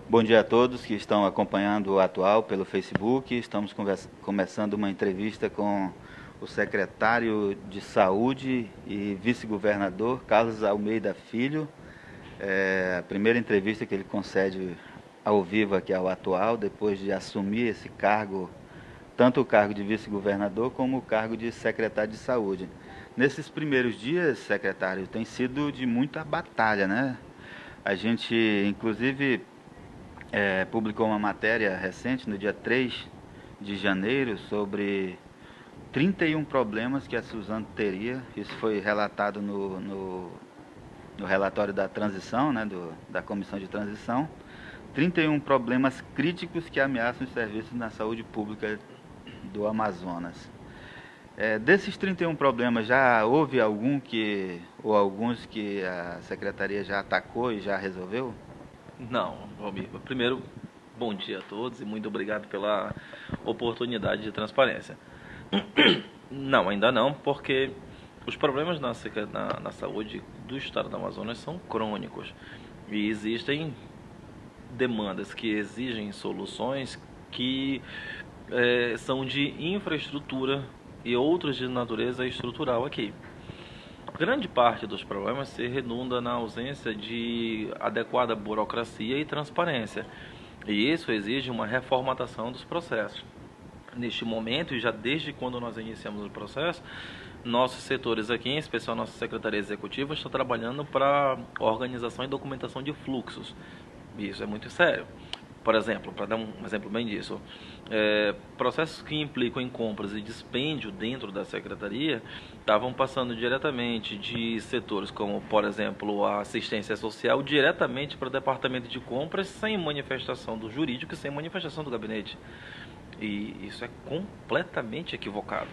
Bom dia a todos que estão acompanhando o Atual pelo Facebook. Estamos começando uma entrevista com o secretário de Saúde e vice-governador, Carlos Almeida Filho. É a primeira entrevista que ele concede ao vivo aqui ao Atual, depois de assumir esse cargo, tanto o cargo de vice-governador como o cargo de secretário de Saúde. Nesses primeiros dias, secretário, tem sido de muita batalha, né? A gente, inclusive, publicou uma matéria recente, no dia 3 de janeiro, sobre 31 problemas que a Suzano teria. Isso foi relatado no relatório da transição, né, da comissão de transição. 31 problemas críticos que ameaçam os serviços na saúde pública do Amazonas. Desses 31 problemas, já houve ou alguns que a secretaria já atacou e já resolveu? Não, Valmir. Primeiro, bom dia a todos e muito obrigado pela oportunidade de transparência. Não, ainda não, porque os problemas na saúde do estado do Amazonas são crônicos e existem demandas que exigem soluções que são de infraestrutura e outros de natureza estrutural aqui. Grande parte dos problemas se redunda na ausência de adequada burocracia e transparência, e isso exige uma reformatação dos processos. Neste momento, e já desde quando nós iniciamos o processo, nossos setores aqui, em especial nossa Secretaria Executiva, está trabalhando para organização e documentação de fluxos. E isso é muito sério. Por exemplo, para dar um exemplo bem disso, processos que implicam em compras e dispêndio dentro da secretaria estavam passando diretamente de setores como, por exemplo, a assistência social, diretamente para o departamento de compras, sem manifestação do jurídico e sem manifestação do gabinete. E isso é completamente equivocado.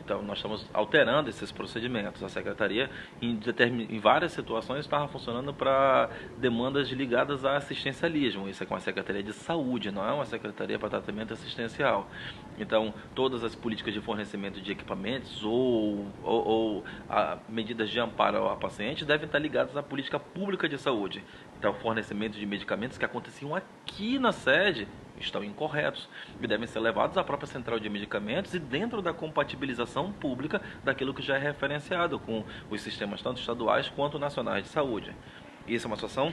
Então, nós estamos alterando esses procedimentos. A secretaria, em várias situações, estava funcionando para demandas ligadas a assistencialismo. Isso é com a Secretaria de Saúde, não é uma secretaria para tratamento assistencial. Então, todas as políticas de fornecimento de equipamentos ou medidas de amparo ao paciente devem estar ligadas à política pública de saúde. Então, fornecimento de medicamentos que aconteciam aqui na sede estão incorretos e devem ser levados à própria central de medicamentos e dentro da compatibilização pública daquilo que já é referenciado com os sistemas tanto estaduais quanto nacionais de saúde. Isso é uma situação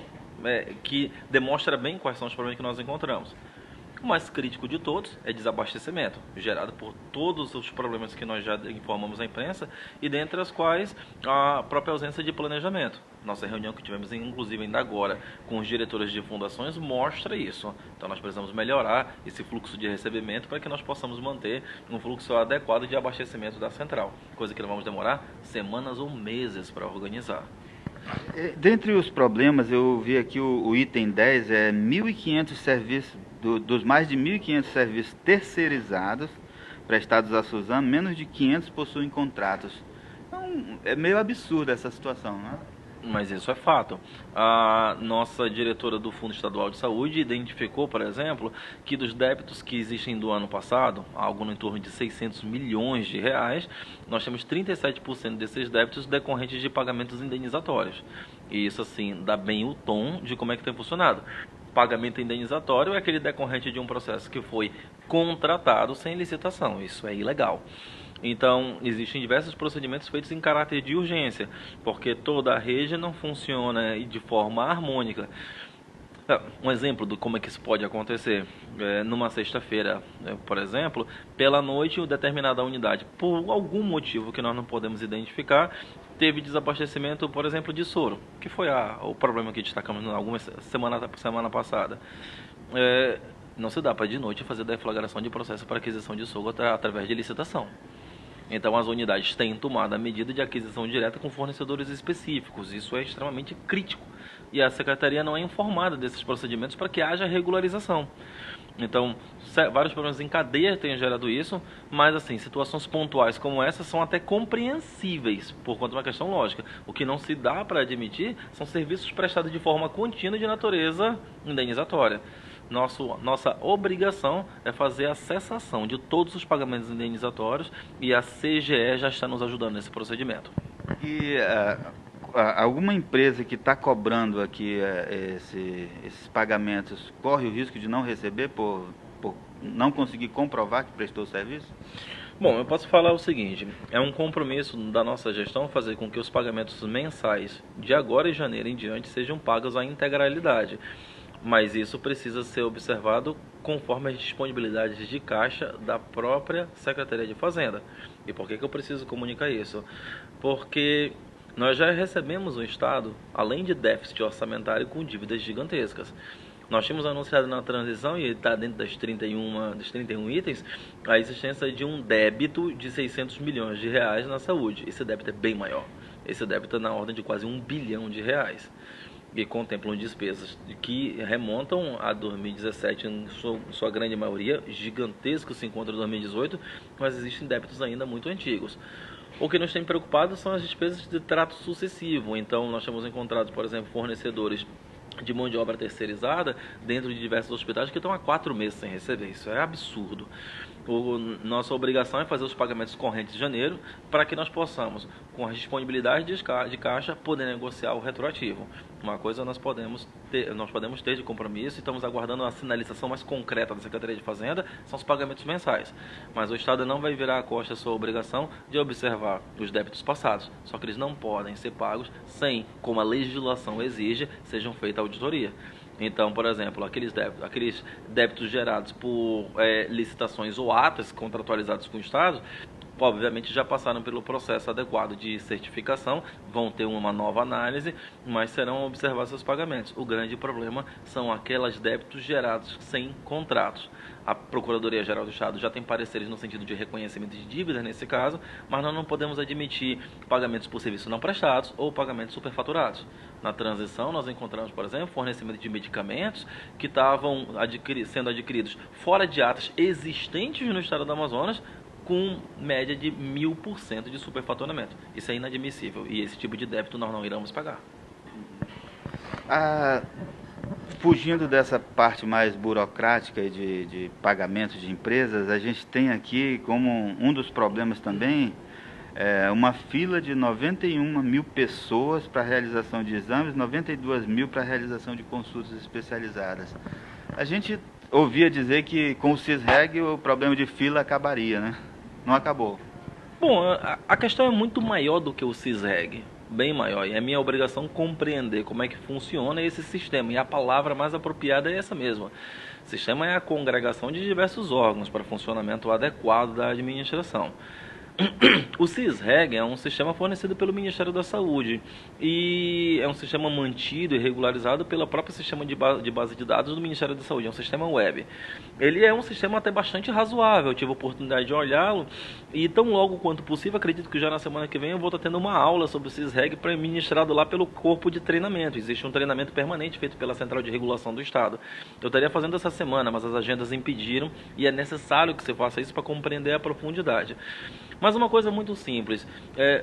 que demonstra bem quais são os problemas que nós encontramos. O mais crítico de todos é desabastecimento, gerado por todos os problemas que nós já informamos à imprensa e dentre as quais a própria ausência de planejamento. Nossa reunião que tivemos, inclusive ainda agora, com os diretores de fundações mostra isso. Então nós precisamos melhorar esse fluxo de recebimento para que nós possamos manter um fluxo adequado de abastecimento da central, coisa que não vamos demorar semanas ou meses para organizar. Dentre os problemas, eu vi aqui o item 10, 1.500 serviços, dos mais de 1.500 serviços terceirizados prestados à Suzano, menos de 500 possuem contratos. Então, é meio absurda essa situação, não é? Mas isso é fato. A nossa diretora do Fundo Estadual de Saúde identificou, por exemplo, que dos débitos que existem do ano passado, algo em torno de 600 milhões de reais, nós temos 37% desses débitos decorrentes de pagamentos indenizatórios. E isso, assim, dá bem o tom de como é que tem funcionado. Pagamento indenizatório é aquele decorrente de um processo que foi contratado sem licitação. Isso é ilegal. Então, existem diversos procedimentos feitos em caráter de urgência, porque toda a rede não funciona de forma harmônica. Um exemplo de como é que isso pode acontecer, numa sexta-feira, por exemplo, pela noite, determinada unidade, por algum motivo que nós não podemos identificar, teve desabastecimento, por exemplo, de soro, que foi o problema que destacamos alguma semana passada. Não se dá para de noite fazer deflagração de processo para aquisição de soro através de licitação. Então as unidades têm tomado a medida de aquisição direta com fornecedores específicos. Isso é extremamente crítico. E a Secretaria não é informada desses procedimentos para que haja regularização. Então, vários problemas em cadeia têm gerado isso, mas assim, situações pontuais como essa são até compreensíveis por conta de uma questão lógica. O que não se dá para admitir são serviços prestados de forma contínua de natureza indenizatória. Nossa obrigação é fazer a cessação de todos os pagamentos indenizatórios e a CGE já está nos ajudando nesse procedimento. E alguma empresa que está cobrando aqui esses pagamentos corre o risco de não receber por não conseguir comprovar que prestou o serviço? Bom, eu posso falar o seguinte, é um compromisso da nossa gestão fazer com que os pagamentos mensais de agora em janeiro em diante sejam pagos à integralidade. Mas isso precisa ser observado conforme as disponibilidades de caixa da própria Secretaria de Fazenda. E por que eu preciso comunicar isso? Porque nós já recebemos um Estado, além de déficit orçamentário, com dívidas gigantescas. Nós tínhamos anunciado na transição, e está dentro dos 31 itens, a existência de um débito de 600 milhões de reais na saúde. Esse débito é bem maior. Esse débito é na ordem de quase 1 bilhão de reais. E contemplam despesas que remontam a 2017, em sua grande maioria, gigantesco se encontra em 2018, mas existem débitos ainda muito antigos. O que nos tem preocupado são as despesas de trato sucessivo. Então, nós temos encontrado, por exemplo, fornecedores de mão de obra terceirizada dentro de diversos hospitais que estão há 4 meses sem receber. Isso é absurdo. Nossa obrigação é fazer os pagamentos correntes de janeiro para que nós possamos, com a disponibilidade de caixa, poder negociar o retroativo. Uma coisa nós podemos ter de compromisso e estamos aguardando a sinalização mais concreta da Secretaria de Fazenda, são os pagamentos mensais. Mas o Estado não vai virar a costa a sua obrigação de observar os débitos passados, só que eles não podem ser pagos sem, como a legislação exige, sejam feitas auditoria. Então, por exemplo, aqueles débitos gerados por licitações ou atas contratualizados com o Estado, obviamente já passaram pelo processo adequado de certificação, vão ter uma nova análise, mas serão observados seus pagamentos. O grande problema são aqueles débitos gerados sem contratos. A Procuradoria-Geral do Estado já tem pareceres no sentido de reconhecimento de dívidas nesse caso, mas nós não podemos admitir pagamentos por serviços não prestados ou pagamentos superfaturados. Na transição, nós encontramos, por exemplo, fornecimento de medicamentos que estavam sendo adquiridos fora de atas existentes no estado do Amazonas, com média de 1000% de superfaturamento. Isso é inadmissível e esse tipo de débito nós não iremos pagar. Fugindo dessa parte mais burocrática de pagamento de empresas, a gente tem aqui como um dos problemas também uma fila de 91 mil pessoas para realização de exames, 92 mil para realização de consultas especializadas. A gente ouvia dizer que com o CISREG o problema de fila acabaria, né? Não acabou. Bom, a questão é muito maior do que o CISREG, bem maior, e é minha obrigação compreender como é que funciona esse sistema, e a palavra mais apropriada é essa mesma. O sistema é a congregação de diversos órgãos para funcionamento adequado da administração. O CISREG é um sistema fornecido pelo Ministério da Saúde e é um sistema mantido e regularizado pelo próprio sistema de base de dados do Ministério da Saúde, é um sistema web. Ele é um sistema até bastante razoável, eu tive a oportunidade de olhá-lo e tão logo quanto possível, acredito que já na semana que vem eu vou estar tendo uma aula sobre o CISREG ministrado lá pelo corpo de treinamento. Existe um treinamento permanente feito pela Central de Regulação do Estado. Eu estaria fazendo essa semana, mas as agendas impediram e é necessário que você faça isso para compreender a profundidade. Mas uma coisa muito simples,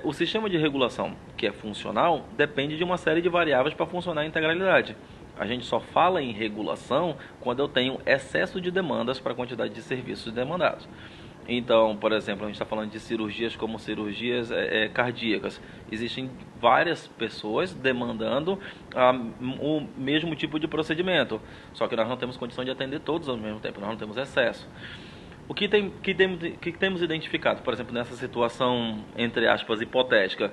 o sistema de regulação, que é funcional, depende de uma série de variáveis para funcionar a integralidade. A gente só fala em regulação quando eu tenho excesso de demandas para a quantidade de serviços demandados. Então, por exemplo, a gente está falando de cirurgias como cirurgias cardíacas. Existem várias pessoas demandando o mesmo tipo de procedimento, só que nós não temos condição de atender todos ao mesmo tempo, nós não temos excesso. O que temos identificado, por exemplo, nessa situação, entre aspas, hipotética,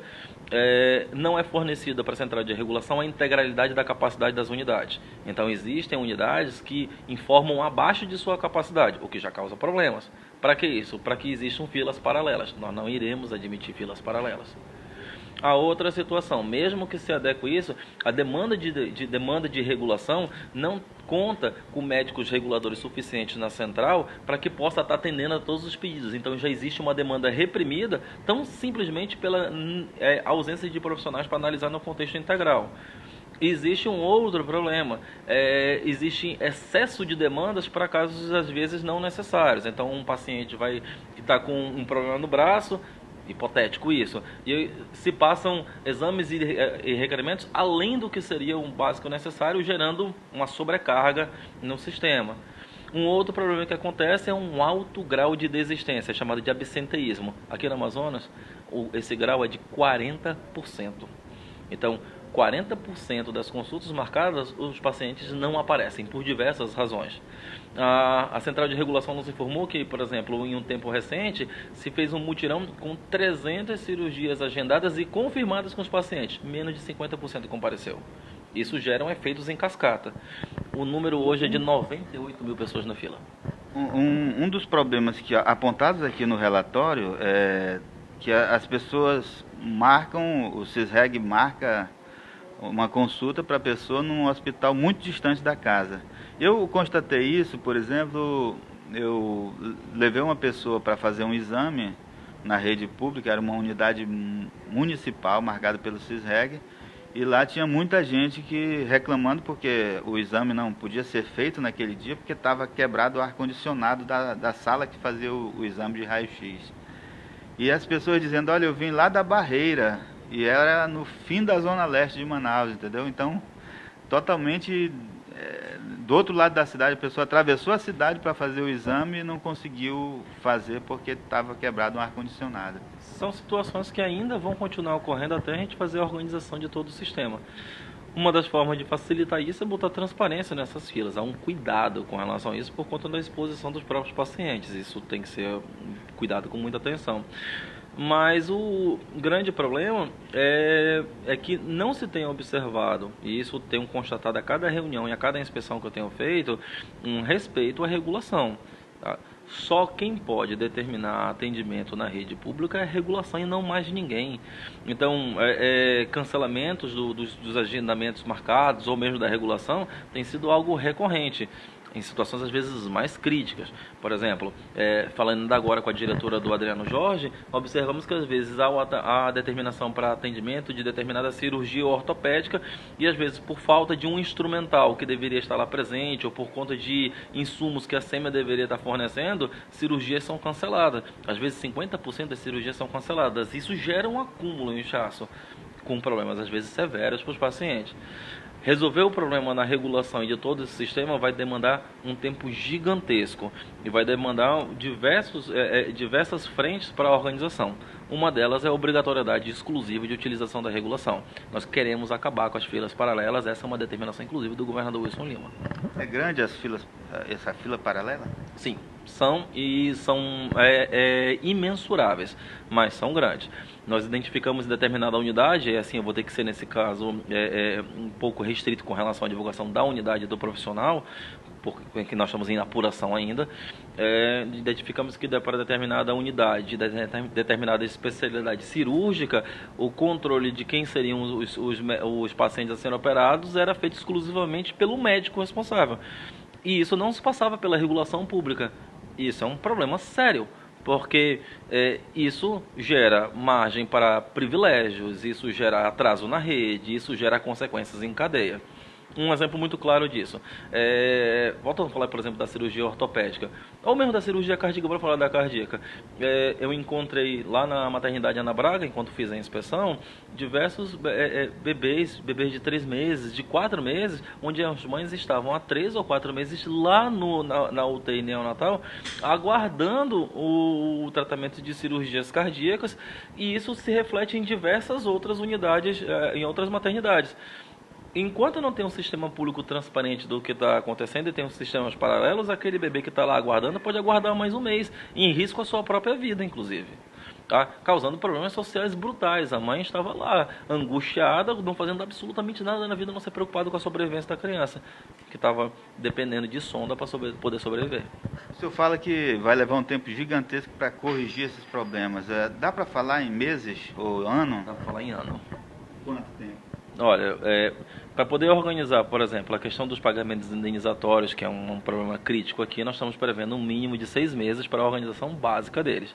não é fornecida para a central de regulação a integralidade da capacidade das unidades. Então, existem unidades que informam abaixo de sua capacidade, o que já causa problemas. Para que isso? Para que existam filas paralelas. Nós não iremos admitir filas paralelas. A outra situação, mesmo que se adeque isso, a demanda de regulação não conta com médicos reguladores suficientes na central para que possa estar atendendo a todos os pedidos. Então já existe uma demanda reprimida, tão simplesmente pela ausência de profissionais para analisar no contexto integral. Existe um outro problema, existe excesso de demandas para casos às vezes não necessários. Então um paciente vai estar com um problema no braço, hipotético isso, e se passam exames e requerimentos além do que seria um básico necessário, gerando uma sobrecarga no sistema. Um outro problema que acontece é um alto grau de desistência, chamado de absenteísmo. Aqui no Amazonas, esse grau é de 40%. Então, 40% das consultas marcadas, os pacientes não aparecem, por diversas razões. A Central de Regulação nos informou que, por exemplo, em um tempo recente, se fez um mutirão com 300 cirurgias agendadas e confirmadas com os pacientes. Menos de 50% compareceu. Isso gera efeitos em cascata. O número hoje é de 98 mil pessoas na fila. Um dos problemas que apontados aqui no relatório é que as pessoas marcam, o CISREG marca uma consulta para a pessoa num hospital muito distante da casa. Eu constatei isso, por exemplo, eu levei uma pessoa para fazer um exame na rede pública, era uma unidade municipal marcada pelo CISREG, e lá tinha muita gente que reclamando porque o exame não podia ser feito naquele dia porque estava quebrado o ar-condicionado da sala que fazia o exame de raio-x. E as pessoas dizendo, olha, eu vim lá da Barreira, e era no fim da zona leste de Manaus, entendeu? Então, totalmente do outro lado da cidade, a pessoa atravessou a cidade para fazer o exame e não conseguiu fazer porque estava quebrado um ar-condicionado. São situações que ainda vão continuar ocorrendo até a gente fazer a organização de todo o sistema. Uma das formas de facilitar isso é botar transparência nessas filas. Há um cuidado com relação a isso por conta da exposição dos próprios pacientes. Isso tem que ser cuidado com muita atenção. Mas o grande problema é que não se tem observado, e isso tenho constatado a cada reunião e a cada inspeção que eu tenho feito, um respeito à regulação. Tá? Só quem pode determinar atendimento na rede pública é a regulação e não mais ninguém. Então, cancelamentos dos agendamentos marcados ou mesmo da regulação tem sido algo recorrente em situações às vezes mais críticas. Por exemplo, falando agora com a diretora do Adriano Jorge, observamos que às vezes há a determinação para atendimento de determinada cirurgia ortopédica e às vezes por falta de um instrumental que deveria estar lá presente ou por conta de insumos que a SEMA deveria estar fornecendo, cirurgias são canceladas. Às vezes 50% das cirurgias são canceladas. Isso gera um acúmulo em inchaço, com problemas às vezes severos para os pacientes. Resolver o problema na regulação e de todo esse sistema vai demandar um tempo gigantesco e vai demandar diversas frentes para a organização. Uma delas é a obrigatoriedade exclusiva de utilização da regulação. Nós queremos acabar com as filas paralelas, essa é uma determinação inclusive do governador Wilson Lima. É grande essa fila paralela? Sim, são imensuráveis, mas são grandes. Nós identificamos em determinada unidade, assim, eu vou ter que ser nesse caso um pouco restrito com relação à divulgação da unidade do profissional, porque nós estamos em apuração ainda, identificamos que para determinada unidade, determinada especialidade cirúrgica, o controle de quem seriam os pacientes a serem operados era feito exclusivamente pelo médico responsável. E isso não se passava pela regulação pública. Isso é um problema sério, porque isso gera margem para privilégios, isso gera atraso na rede, isso gera consequências em cadeia. Um exemplo muito claro disso, voltando a falar, por exemplo, da cirurgia ortopédica, ou mesmo da cirurgia cardíaca, para falar da cardíaca, eu encontrei lá na maternidade Ana Braga, enquanto fiz a inspeção, diversos bebês de 3 meses, de 4 meses, onde as mães estavam há 3 ou 4 meses lá na UTI neonatal, aguardando o tratamento de cirurgias cardíacas, e isso se reflete em diversas outras unidades, em outras maternidades. Enquanto não tem um sistema público transparente do que está acontecendo e tem uns sistemas paralelos, aquele bebê que está lá aguardando pode aguardar mais um mês, em risco a sua própria vida, inclusive. Tá? Causando problemas sociais brutais. A mãe estava lá, angustiada, não fazendo absolutamente nada na vida, não se preocupado com a sobrevivência da criança, que estava dependendo de sonda para poder sobreviver. O senhor fala que vai levar um tempo gigantesco para corrigir esses problemas. Dá para falar em meses ou ano? Dá para falar em ano. Quanto tempo? Olha, para poder organizar, por exemplo, a questão dos pagamentos indenizatórios, que é um problema crítico aqui, nós estamos prevendo um mínimo de 6 meses para a organização básica deles.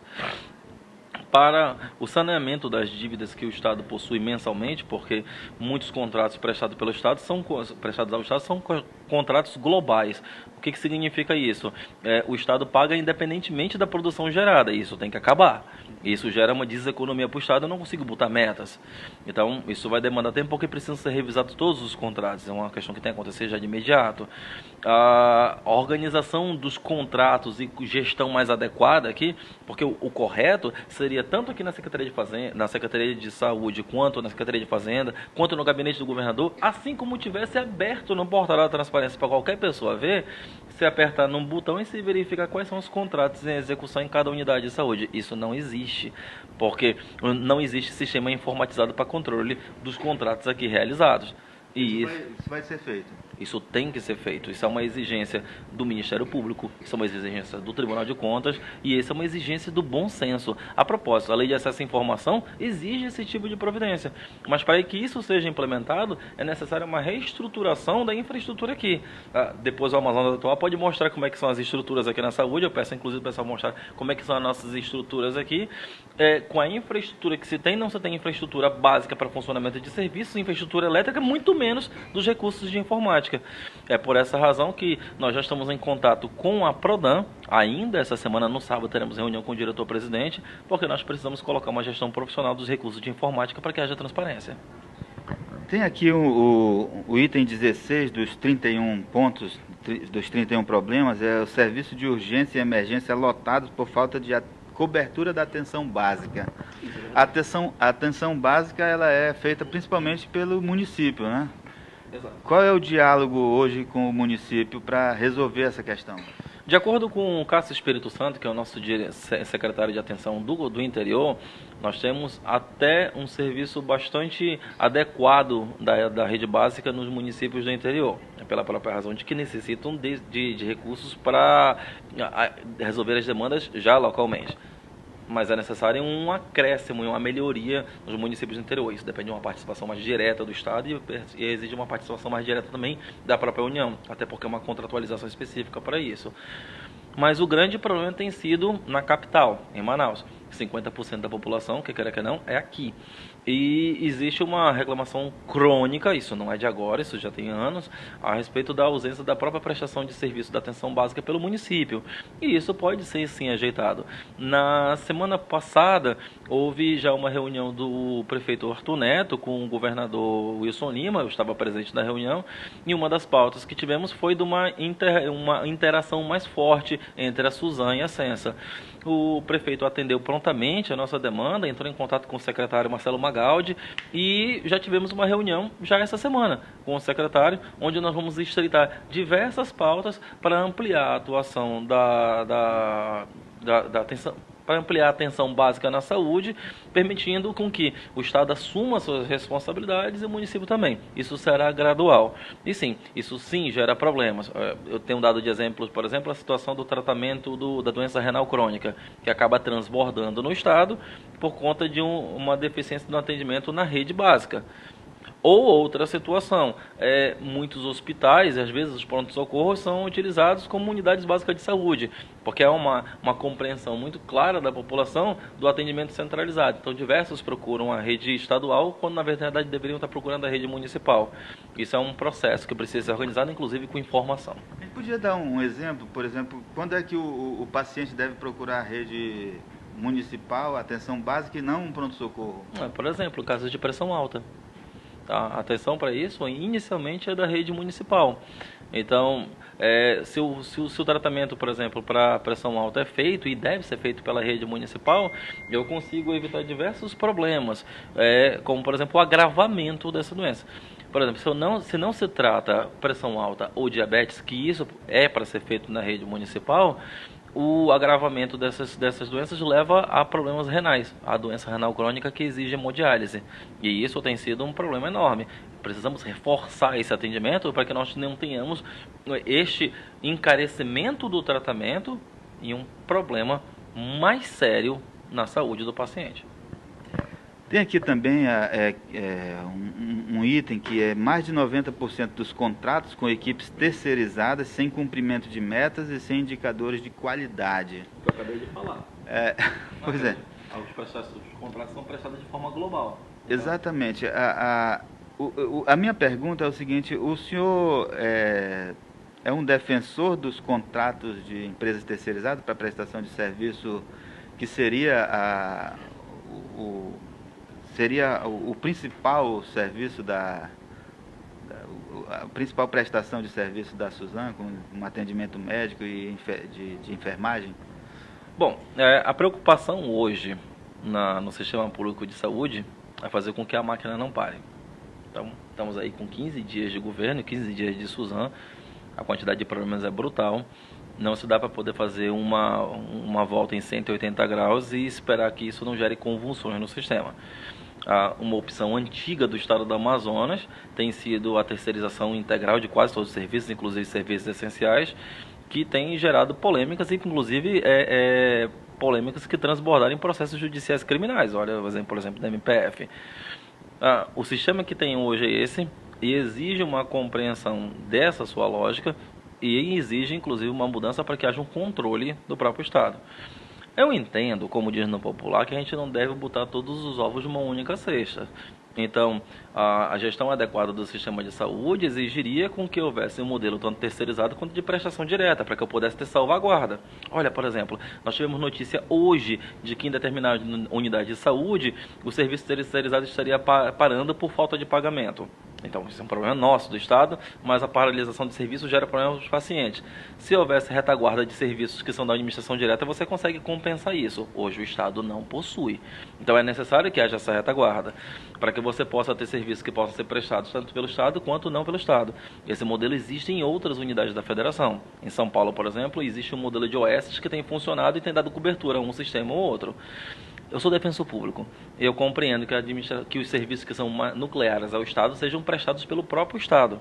Para o saneamento das dívidas que o Estado possui mensalmente, porque muitos contratos prestados ao Estado são contratos globais. O que significa isso? O Estado paga independentemente da produção gerada, e isso tem que acabar. Isso gera uma deseconomia para o Estado, eu não consigo botar metas. Então, isso vai demandar tempo porque precisam ser revisados todos os contratos, é uma questão que tem que acontecer já de imediato. A organização dos contratos e gestão mais adequada aqui, porque o correto seria tanto aqui na Secretaria de Fazenda, na Secretaria de Saúde, quanto na Secretaria de Fazenda, quanto no gabinete do governador, assim como tivesse aberto no portal da transparência para qualquer pessoa ver, se apertar num botão e se verificar quais são os contratos em execução em cada unidade de saúde. Isso não existe, porque não existe sistema informatizado para controle dos contratos aqui realizados. E isso vai ser feito. Isso tem que ser feito. Isso é uma exigência do Ministério Público, isso é uma exigência do Tribunal de Contas e isso é uma exigência do bom senso. A propósito, a Lei de Acesso à Informação exige esse tipo de providência. Mas para que isso seja implementado, é necessária uma reestruturação da infraestrutura aqui. Depois o Amazonas Atual pode mostrar como é que são as estruturas aqui na saúde. Eu peço inclusive o pessoal mostrar como é que são as nossas estruturas aqui. Com a infraestrutura que se tem, não se tem infraestrutura básica para funcionamento de serviços, infraestrutura elétrica, muito menos dos recursos de informática. É por essa razão que nós já estamos em contato com a Prodan. Ainda essa semana, no sábado, teremos reunião com o diretor-presidente, porque nós precisamos colocar uma gestão profissional dos recursos de informática para que haja transparência. Tem aqui o item 16 dos 31 pontos, dos 31 problemas, é o serviço de urgência e emergência lotados por falta de cobertura da atenção básica. A atenção básica ela é feita principalmente pelo município, né? Exato. Qual é o diálogo hoje com o município para resolver essa questão? De acordo com o Cássio Espírito Santo, que é o nosso secretário de atenção do interior, nós temos até um serviço bastante adequado da rede básica nos municípios do interior, pela própria razão de que necessitam de recursos para resolver as demandas já localmente. Mas é necessário um acréscimo e uma melhoria nos municípios do interior. Isso depende de uma participação mais direta do Estado e exige uma participação mais direta também da própria União, até porque é uma contratualização específica para isso. Mas o grande problema tem sido na capital, em Manaus. 50% da população, que quer que não, é aqui. E existe uma reclamação crônica, isso não é de agora, isso já tem anos, a respeito da ausência da própria prestação de serviço da atenção básica pelo município. E isso pode ser, sim, ajeitado. Na semana passada, houve já uma reunião do prefeito Arthur Neto com o governador Wilson Lima, eu estava presente na reunião, e uma das pautas que tivemos foi de uma interação mais forte entre a Suzan e a Sensa. O prefeito atendeu prontamente a nossa demanda, entrou em contato com o secretário Marcelo Magaldi e já tivemos uma reunião já essa semana com o secretário, onde nós vamos estreitar diversas pautas para ampliar a atuação da atenção, para ampliar a atenção básica na saúde, permitindo com que o Estado assuma suas responsabilidades e o município também. Isso será gradual. E sim, isso sim gera problemas. Eu tenho dado de exemplos, por exemplo, a situação do tratamento da doença renal crônica, que acaba transbordando no Estado por conta de uma deficiência no atendimento na rede básica. Ou outra situação, muitos hospitais, às vezes os prontos-socorros, são utilizados como unidades básicas de saúde, porque é uma compreensão muito clara da população do atendimento centralizado. Então, diversos procuram a rede estadual, quando na verdade deveriam estar procurando a rede municipal. Isso é um processo que precisa ser organizado, inclusive com informação. A gente podia dar um exemplo, por exemplo, quando é que o paciente deve procurar a rede municipal, atenção básica, e não um pronto-socorro? Por exemplo, casos de pressão alta. A atenção para isso inicialmente é da rede municipal. Então, se o tratamento, por exemplo, para pressão alta é feito e deve ser feito pela rede municipal, eu consigo evitar diversos problemas, como, por exemplo, o agravamento dessa doença. Por exemplo, se não se trata pressão alta ou diabetes, que isso é para ser feito na rede municipal, o agravamento dessas doenças leva a problemas renais, a doença renal crônica que exige hemodiálise. E isso tem sido um problema enorme. Precisamos reforçar esse atendimento para que nós não tenhamos este encarecimento do tratamento e um problema mais sério na saúde do paciente. Tem aqui também um item que é mais de 90% dos contratos com equipes terceirizadas sem cumprimento de metas e sem indicadores de qualidade. Eu acabei de falar. Pois é. Os contratos são prestados de forma global. Exatamente. A minha pergunta é o seguinte, o senhor é um defensor dos contratos de empresas terceirizadas para prestação de serviço, que seria o principal serviço a principal prestação de serviço da Suzan, com um atendimento médico e de enfermagem? Bom, a preocupação hoje no sistema público de saúde é fazer com que a máquina não pare. Então, estamos aí com 15 dias de governo, 15 dias de Suzano, a quantidade de problemas é brutal. Não se dá para poder fazer uma volta em 180 graus e esperar que isso não gere convulsões no sistema. Uma opção antiga do estado do Amazonas tem sido a terceirização integral de quase todos os serviços, inclusive serviços essenciais, que tem gerado polêmicas, inclusive polêmicas que transbordaram em processos judiciais criminais. Olha o exemplo, por exemplo, da MPF. O sistema que tem hoje é esse e exige uma compreensão dessa sua lógica e exige, inclusive, uma mudança para que haja um controle do próprio Estado. Eu entendo, como diz no popular, que a gente não deve botar todos os ovos numa única cesta. Então, a gestão adequada do sistema de saúde exigiria com que houvesse um modelo tanto terceirizado quanto de prestação direta, para que eu pudesse ter salvaguarda. Olha, por exemplo, nós tivemos notícia hoje de que em determinada unidade de saúde, o serviço terceirizado estaria parando por falta de pagamento. Então, isso é um problema nosso, do Estado, mas a paralisação de serviços gera problemas para os pacientes. Se houvesse retaguarda de serviços que são da administração direta, você consegue compensar isso. Hoje o Estado não possui. Então, é necessário que haja essa retaguarda, para que você possa ter serviços que possam ser prestados tanto pelo Estado quanto não pelo Estado. Esse modelo existe em outras unidades da Federação. Em São Paulo, por exemplo, existe um modelo de OS que tem funcionado e tem dado cobertura a um sistema ou outro. Eu sou defensor público. Eu compreendo que os serviços que são nucleares ao Estado sejam prestados pelo próprio Estado.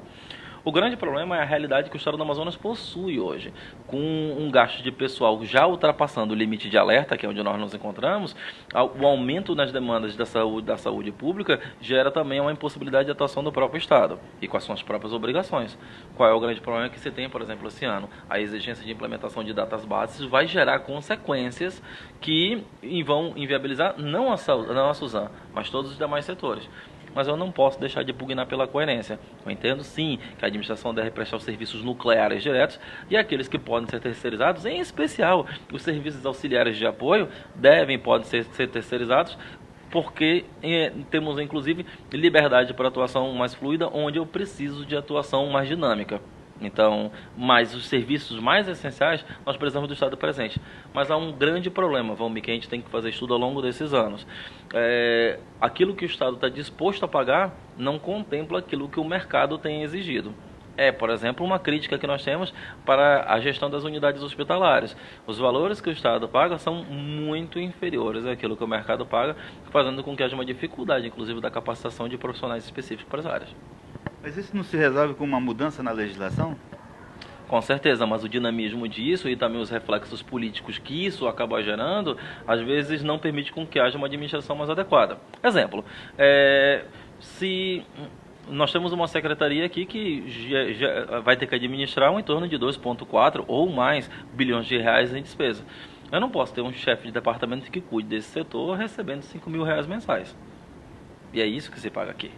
O grande problema é a realidade que o Estado do Amazonas possui hoje, com um gasto de pessoal já ultrapassando o limite de alerta, que é onde nós nos encontramos. O aumento nas demandas da saúde pública gera também uma impossibilidade de atuação do próprio Estado, e com as suas próprias obrigações. Qual é o grande problema que você tem, por exemplo, esse ano? A exigência de implementação de datas bases vai gerar consequências que vão inviabilizar não a Suzano, mas todos os demais setores. Mas eu não posso deixar de pugnar pela coerência. Eu entendo, sim, que a administração deve prestar os serviços nucleares diretos e aqueles que podem ser terceirizados, em especial os serviços auxiliares de apoio, podem ser terceirizados, porque temos, inclusive, liberdade para atuação mais fluida, onde eu preciso de atuação mais dinâmica. Então, mas os serviços mais essenciais, nós precisamos do Estado presente. Mas há um grande problema, Valmir, que a gente tem que fazer estudo ao longo desses anos. Aquilo que o Estado está disposto a pagar não contempla aquilo que o mercado tem exigido. Por exemplo, uma crítica que nós temos para a gestão das unidades hospitalares. Os valores que o Estado paga são muito inferiores àquilo que o mercado paga, fazendo com que haja uma dificuldade, inclusive, da capacitação de profissionais específicos para as áreas. Mas isso não se resolve com uma mudança na legislação? Com certeza, mas o dinamismo disso e também os reflexos políticos que isso acaba gerando, às vezes não permite com que haja uma administração mais adequada. Exemplo, se nós temos uma secretaria aqui que já vai ter que administrar em torno de 2,4 ou mais bilhões de reais em despesa. Eu não posso ter um chefe de departamento que cuide desse setor recebendo R$5.000 mensais. E é isso que se paga aqui.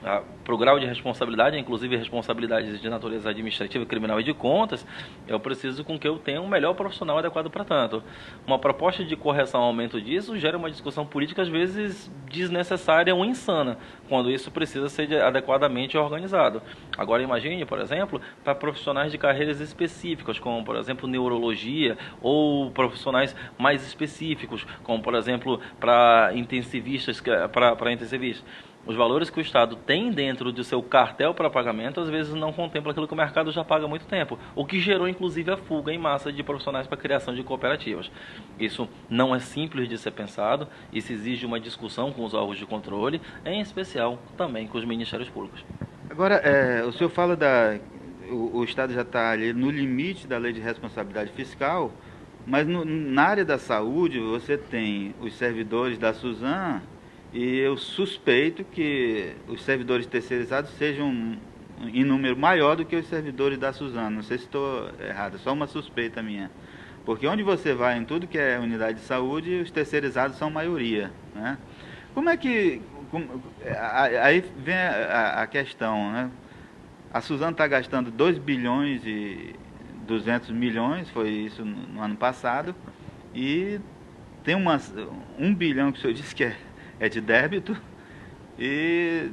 Para o grau de responsabilidade, inclusive responsabilidades de natureza administrativa, criminal e de contas, eu preciso com que eu tenha um melhor profissional adequado para tanto. Uma proposta de correção ao aumento disso gera uma discussão política, às vezes, desnecessária ou insana, quando isso precisa ser adequadamente organizado. Agora, imagine, por exemplo, para profissionais de carreiras específicas, como, por exemplo, neurologia, ou profissionais mais específicos, como, por exemplo, para intensivistas, Os valores que o Estado tem dentro do seu cartel para pagamento, às vezes não contempla aquilo que o mercado já paga há muito tempo, o que gerou, inclusive, a fuga em massa de profissionais para a criação de cooperativas. Isso não é simples de ser pensado, isso exige uma discussão com os órgãos de controle, em especial também com os ministérios públicos. Agora, o senhor fala o Estado já está ali no limite da lei de responsabilidade fiscal, mas na área da saúde você tem os servidores da Suzano. E eu suspeito que os servidores terceirizados sejam em número maior do que os servidores da Suzano. Não sei se estou errado, é só uma suspeita minha. Porque onde você vai, em tudo que é unidade de saúde, os terceirizados são maioria, né? Como é que... aí vem a questão, né? A Suzano está gastando 2 bilhões e 200 milhões, foi isso no ano passado, e tem 1 bilhão que o senhor disse que é de débito, e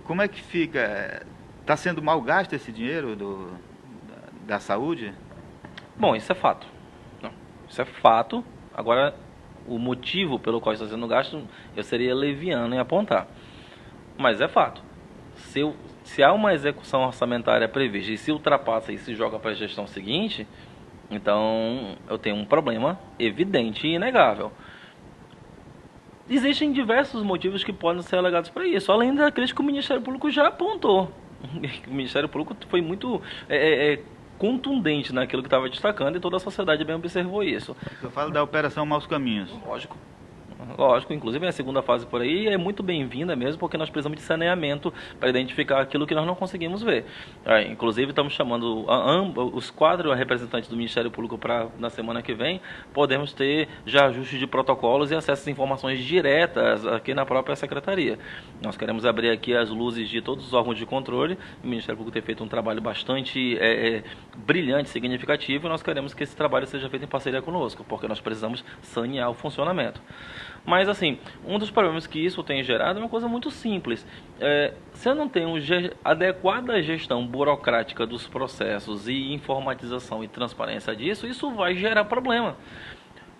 como é que fica? Está sendo mal gasto esse dinheiro da saúde? Bom, isso é fato. Não, isso é fato. Agora, o motivo pelo qual está sendo gasto, eu seria leviano em apontar. Mas é fato. Se há uma execução orçamentária prevista e se ultrapassa e se joga para a gestão seguinte, então eu tenho um problema evidente e inegável. Existem diversos motivos que podem ser alegados para isso, além daqueles que o Ministério Público já apontou. O Ministério Público foi muito contundente naquilo que estava destacando e toda a sociedade bem observou isso. Eu falo da Operação Maus Caminhos. Lógico, inclusive a segunda fase por aí é muito bem-vinda mesmo, porque nós precisamos de saneamento para identificar aquilo que nós não conseguimos ver. Inclusive estamos chamando os 4 representantes do Ministério Público para, na semana que vem, podemos ter já ajustes de protocolos e acesso a informações diretas aqui na própria Secretaria. Nós queremos abrir aqui as luzes de todos os órgãos de controle. O Ministério Público tem feito um trabalho bastante brilhante, significativo, e nós queremos que esse trabalho seja feito em parceria conosco, porque nós precisamos sanear o funcionamento. Mas, assim, um dos problemas que isso tem gerado é uma coisa muito simples. Se eu não tenho adequada gestão burocrática dos processos e informatização e transparência disso, isso vai gerar problema.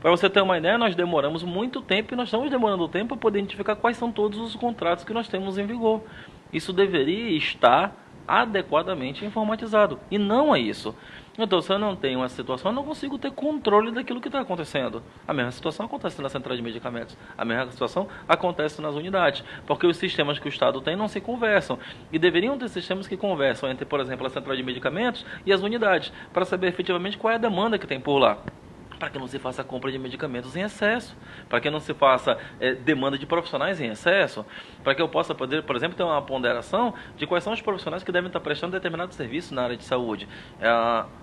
Para você ter uma ideia, nós demoramos muito tempo e nós estamos demorando tempo para poder identificar quais são todos os contratos que nós temos em vigor. Isso deveria estar adequadamente informatizado, e não é isso. Então, se eu não tenho essa situação, eu não consigo ter controle daquilo que está acontecendo. A mesma situação acontece na central de medicamentos, a mesma situação acontece nas unidades, porque os sistemas que o Estado tem não se conversam, e deveriam ter sistemas que conversam entre, por exemplo, a central de medicamentos e as unidades, para saber efetivamente qual é a demanda que tem por lá, para que não se faça compra de medicamentos em excesso, para que não se faça demanda de profissionais em excesso, para que eu possa poder, por exemplo, ter uma ponderação de quais são os profissionais que devem estar prestando determinado serviço na área de saúde.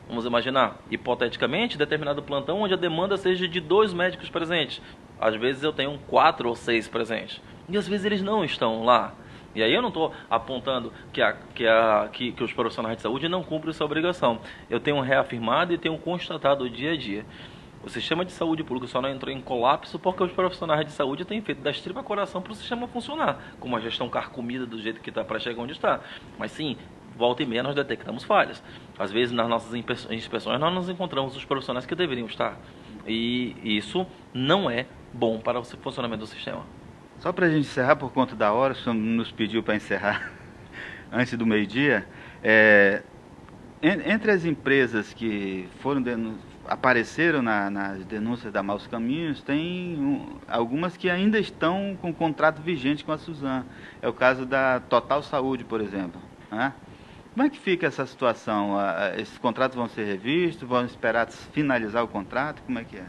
Vamos imaginar, hipoteticamente, determinado plantão onde a demanda seja de 2 médicos presentes. Às vezes eu tenho 4 ou 6 presentes, e às vezes eles não estão lá. E aí eu não estou apontando que os profissionais de saúde não cumprem essa obrigação. Eu tenho reafirmado e tenho constatado dia a dia. O sistema de saúde público só não entrou em colapso porque os profissionais de saúde têm feito das tripas coração para o sistema funcionar, com uma gestão carcomida do jeito que está para chegar onde está. Mas sim, volta e meia nós detectamos falhas. Às vezes nas nossas inspeções nós nos encontramos os profissionais que deveriam estar. E isso não é bom para o funcionamento do sistema. Só para a gente encerrar por conta da hora, o senhor nos pediu para encerrar antes do meio-dia. Entre as empresas que apareceram nas denúncias da Maus Caminhos, tem algumas que ainda estão com contrato vigente com a Suzano. É o caso da Total Saúde, por exemplo, né? Como é que fica essa situação? Esses contratos vão ser revistos? Vão esperar finalizar o contrato? Como é que é?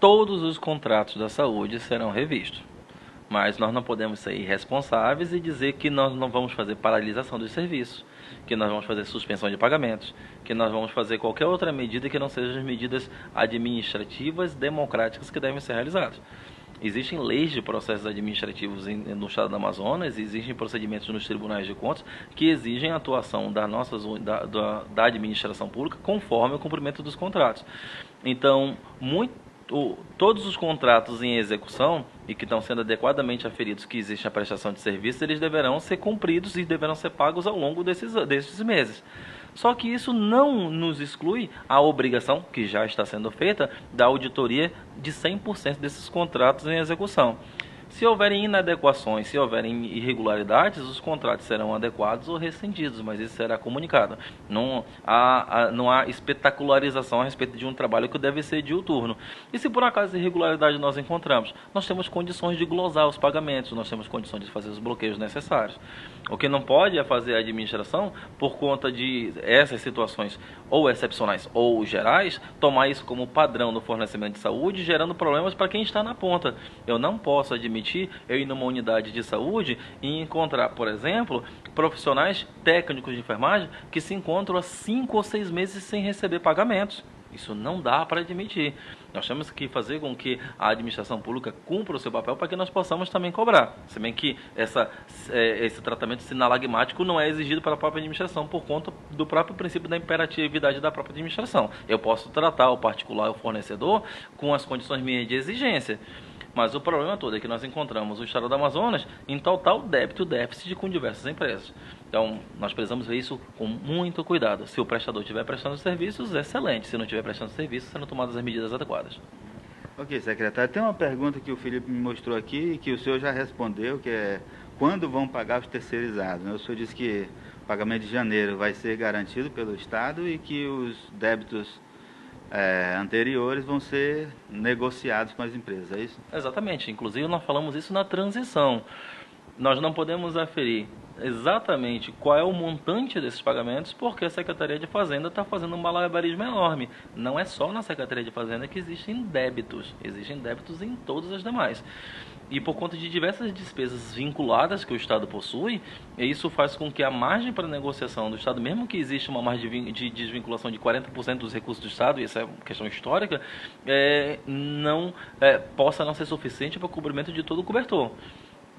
Todos os contratos da saúde serão revistos. Mas nós não podemos ser irresponsáveis e dizer que nós não vamos fazer paralisação dos serviços, que nós vamos fazer suspensão de pagamentos, que nós vamos fazer qualquer outra medida que não sejam as medidas administrativas democráticas que devem ser realizadas. Existem leis de processos administrativos no estado do Amazonas, existem procedimentos nos tribunais de contas que exigem a atuação da administração pública conforme o cumprimento dos contratos. Então, todos os contratos em execução e que estão sendo adequadamente aferidos que existe a prestação de serviço, eles deverão ser cumpridos e deverão ser pagos ao longo desses meses. Só que isso não nos exclui a obrigação, que já está sendo feita, da auditoria de 100% desses contratos em execução. Se houverem inadequações, se houverem irregularidades, os contratos serão adequados ou rescindidos, mas isso será comunicado. Não há espetacularização a respeito de um trabalho que deve ser diuturno. E se por acaso irregularidade nós encontramos, nós temos condições de glosar os pagamentos, nós temos condições de fazer os bloqueios necessários. O que não pode é fazer a administração, por conta de essas situações ou excepcionais ou gerais, tomar isso como padrão no fornecimento de saúde, gerando problemas para quem está na ponta. Eu não posso admitir eu ir numa unidade de saúde e encontrar, por exemplo, profissionais técnicos de enfermagem que se encontram há 5 ou 6 meses sem receber pagamentos. Isso não dá para admitir. Nós temos que fazer com que a administração pública cumpra o seu papel para que nós possamos também cobrar. Se bem que esse tratamento sinalagmático não é exigido pela própria administração por conta do próprio princípio da imperatividade da própria administração. Eu posso tratar o particular, o fornecedor, com as condições minhas de exigência. Mas o problema todo é que nós encontramos o estado do Amazonas em total débito e déficit com diversas empresas. Então, nós precisamos ver isso com muito cuidado. Se o prestador estiver prestando serviços, excelente. Se não estiver prestando serviços, serão tomadas as medidas adequadas. Ok, secretário. Tem uma pergunta que o Felipe me mostrou aqui e que o senhor já respondeu, que é quando vão pagar os terceirizados, né? O senhor disse que o pagamento de janeiro vai ser garantido pelo Estado e que os débitos anteriores vão ser negociados com as empresas, é isso? Exatamente. Inclusive, nós falamos isso na transição. Nós não podemos aferir exatamente qual é o montante desses pagamentos, porque a Secretaria de Fazenda está fazendo um malabarismo enorme. Não é só na Secretaria de Fazenda que existem débitos em todas as demais. E por conta de diversas despesas vinculadas que o Estado possui, isso faz com que a margem para negociação do Estado, mesmo que exista uma margem de desvinculação de 40% dos recursos do Estado, e isso é uma questão histórica, possa não ser suficiente para o cobrimento de todo o cobertor.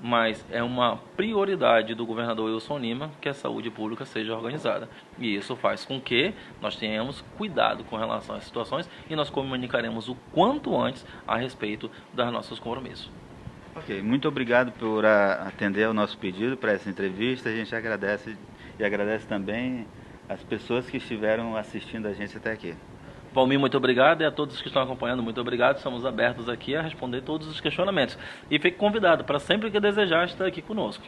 Mas é uma prioridade do governador Wilson Lima que a saúde pública seja organizada. E isso faz com que nós tenhamos cuidado com relação às situações e nós comunicaremos o quanto antes a respeito dos nossos compromissos. Ok, muito obrigado por atender ao nosso pedido para essa entrevista. A gente agradece e agradece também as pessoas que estiveram assistindo a gente até aqui. Valmir, muito obrigado, e a todos que estão acompanhando, muito obrigado. Estamos abertos aqui a responder todos os questionamentos. E fique convidado para sempre que desejar estar aqui conosco.